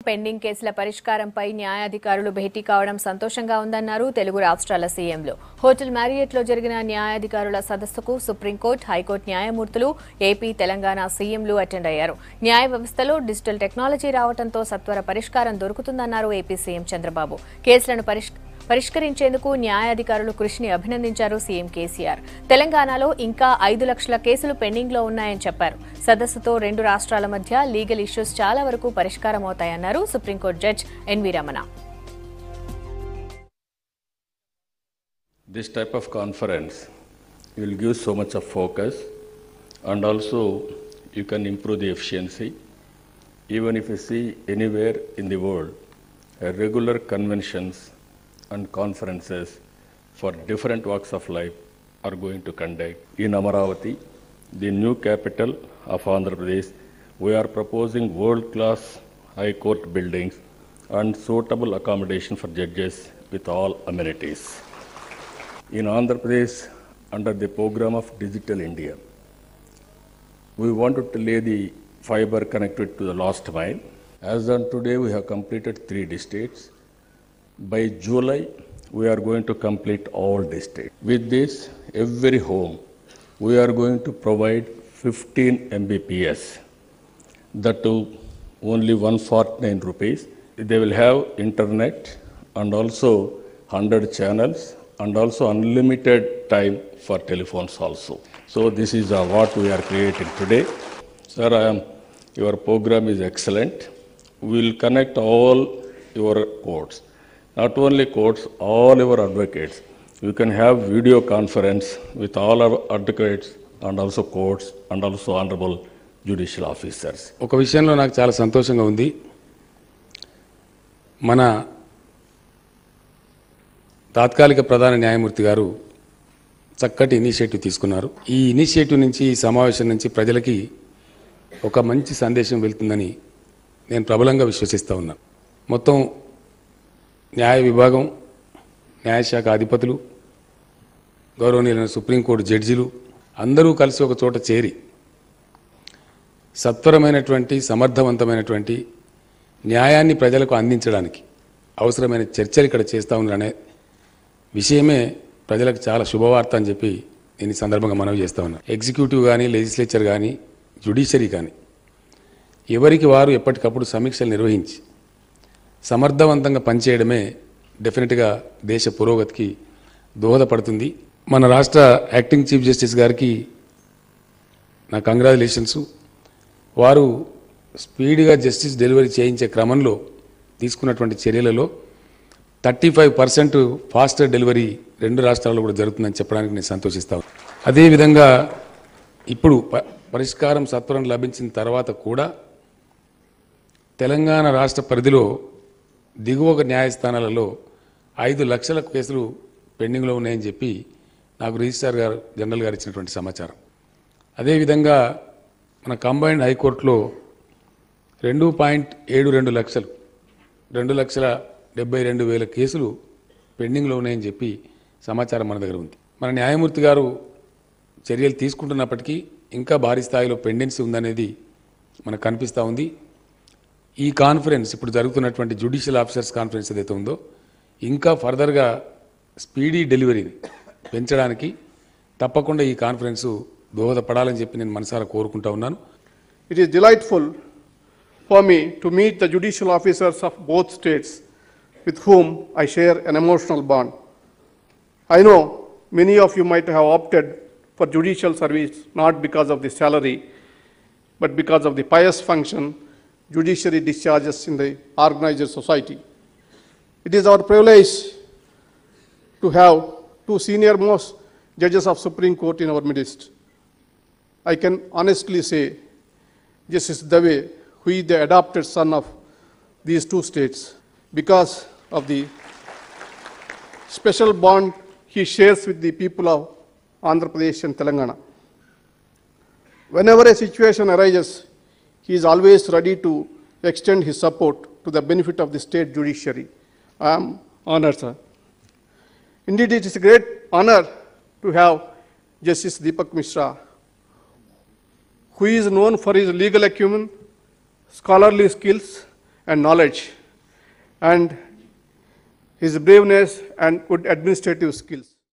Pending కేసుల పరిష్కారంపై న్యాయాధికారులు భేటీ కావడం సంతోషంగా ఉందన్నారు తెలుగు రాష్ట్రాల సీఎంలు. హోటల్ మ్యారియట్లో జరిగిన న్యాయాధికారుల సదస్సుకు సుప్రీంకోర్టు, హైకోర్టు న్యాయమూర్తులు, ఏపీ, తెలంగాణ సీఎంలు అటెండ్ అయ్యారు. న్యాయ వ్యవస్థలో డిజిటల్ టెక్నాలజీ రావడంతో సత్వర పరిష్కారం దొరుకుతుందన్నారు ఏపీ సీఎం చంద్రబాబు. కేసులను పరిష్కరించేందుకు న్యాయాధికారులు కృషిని అభినందించారు సీఎం కేసీఆర్. తెలంగాణలో ఇంకా 5 లక్షల కేసులు పెండింగ్లో ఉన్నాయని చెప్పారు. సదస్సుతో 2 రాష్ట్రాల మధ్య లీగల్ ఇష్యూస్ చాలా వరకు పరిష్కారం అవుతాయన్నారు Supreme Court judge N V Ramana. This type of conference will give so much of focus, and also you can improve the efficiency. Even if you see anywhere in the world, regular conventions and conferences for different walks of life are going to conduct. In Amaravati, the new capital of Andhra Pradesh, we are proposing world-class high court buildings and suitable accommodation for judges with all amenities. In Andhra Pradesh, under the program of Digital India, we wanted to lay the fiber connectivity to the last mile. As on today, we have completed 3 districts. By July, we are going to complete all districts. With this, every home, we are going to provide 15 Mbps. That to only 149 rupees. They will have internet and also 100 channels and also unlimited time for telephones also. So this is what we are creating today. Sir, your program is excellent. We will connect all your courts. Not only courts, all our advocates. You can have video conference with all our advocates and also courts and also honorable judicial officers. ఒక విషయంలో నాకు చాలా సంతోషంగా ఉంది. మన తాత్కాలిక ప్రధాన న్యాయమూర్తి గారు చక్కటి ఇనిషియేటివ్ తీసుకున్నారు. ఈ ఇనిషియేటివ్ నుంచి, ఈ సమావేశం నుంచి ప్రజలకి ఒక మంచి సందేశం వెళ్తుందని నేను ప్రబలంగా విశ్వసిస్తూ ఉన్నాను. మొత్తం న్యాయ విభాగం, న్యాయశాఖ అధిపతులు, గౌరవనీయులైన సుప్రీంకోర్టు జడ్జిలు అందరూ కలిసి ఒక చోట చేరి సత్వరమైనటువంటి, సమర్థవంతమైనటువంటి న్యాయాన్ని ప్రజలకు అందించడానికి అవసరమైన చర్చలు ఇక్కడ చేస్తూ ఉన్నారనే విషయమే ప్రజలకు చాలా శుభవార్త అని చెప్పి నేను ఈ సందర్భంగా మనవి చేస్తూ ఉన్నాను. ఎగ్జిక్యూటివ్ కానీ, లెజిస్లేచర్ కానీ, జ్యుడిషియరీ కానీ ఎవరికి వారు ఎప్పటికప్పుడు సమీక్షలు నిర్వహించి సమర్థవంతంగా పనిచేయడమే డెఫినెట్గా దేశ పురోగతికి దోహదపడుతుంది. మన రాష్ట్ర యాక్టింగ్ చీఫ్ జస్టిస్ గారికి నా కంగ్రాచులేషన్స్. వారు స్పీడ్గా జస్టిస్ డెలివరీ చేయించే క్రమంలో తీసుకున్నటువంటి చర్యలలో 35% ఫాస్టర్ డెలివరీ 2 రాష్ట్రాల్లో కూడా జరుగుతుందని చెప్పడానికి నేను సంతోషిస్తాను. అదేవిధంగా ఇప్పుడు పరిష్కారం సత్వరం లభించిన తర్వాత కూడా తెలంగాణ రాష్ట్ర పరిధిలో దిగువ న్యాయస్థానాలలో 5 లక్షల కేసులు పెండింగ్లో ఉన్నాయని చెప్పి నాకు రిజిస్ట్రార్ గారు, జనరల్ గారు ఇచ్చినటువంటి సమాచారం. అదేవిధంగా మన కంబైన్డ్ హైకోర్టులో 2.72 లక్షలు, 2,72,000 కేసులు పెండింగ్లో ఉన్నాయని చెప్పి సమాచారం మన దగ్గర ఉంది. మన న్యాయమూర్తి గారు చర్యలు తీసుకుంటున్నప్పటికీ ఇంకా భారీ స్థాయిలో పెండెన్సీ ఉందనేది మనకు కనిపిస్తూ ఉంది. ఈ కాన్ఫరెన్స్, ఇప్పుడు జరుగుతున్నటువంటి జ్యుడిషియల్ ఆఫీసర్స్ కాన్ఫరెన్స్ ఏదైతే ఉందో, ఇంకా ఫర్దర్గా స్పీడీ డెలివరీని పెంచడానికి తప్పకుండా ఈ కాన్ఫరెన్స్ దోహదపడాలని చెప్పి నేను మనసారా కోరుకుంటా ఉన్నాను. It is delightful for me to meet the judicial officers of both states with whom I share an emotional bond. I know many of you might have opted for judicial service not because of the salary, but because of the pious function judiciary discharges in the organized society. It is our privilege to have 2 senior-most judges of Supreme Court in our midst. I can honestly say Justice Dave, who is the adopted son of these 2 states, because of the special bond he shares with the people of Andhra Pradesh and Telangana. Whenever a situation arises, he is always ready to extend his support to the benefit of the state judiciary. I am honored, sir. Indeed, it is a great honor to have Justice Deepak Mishra, who is known for his legal acumen, scholarly skills, and knowledge, and his braveness and good administrative skills.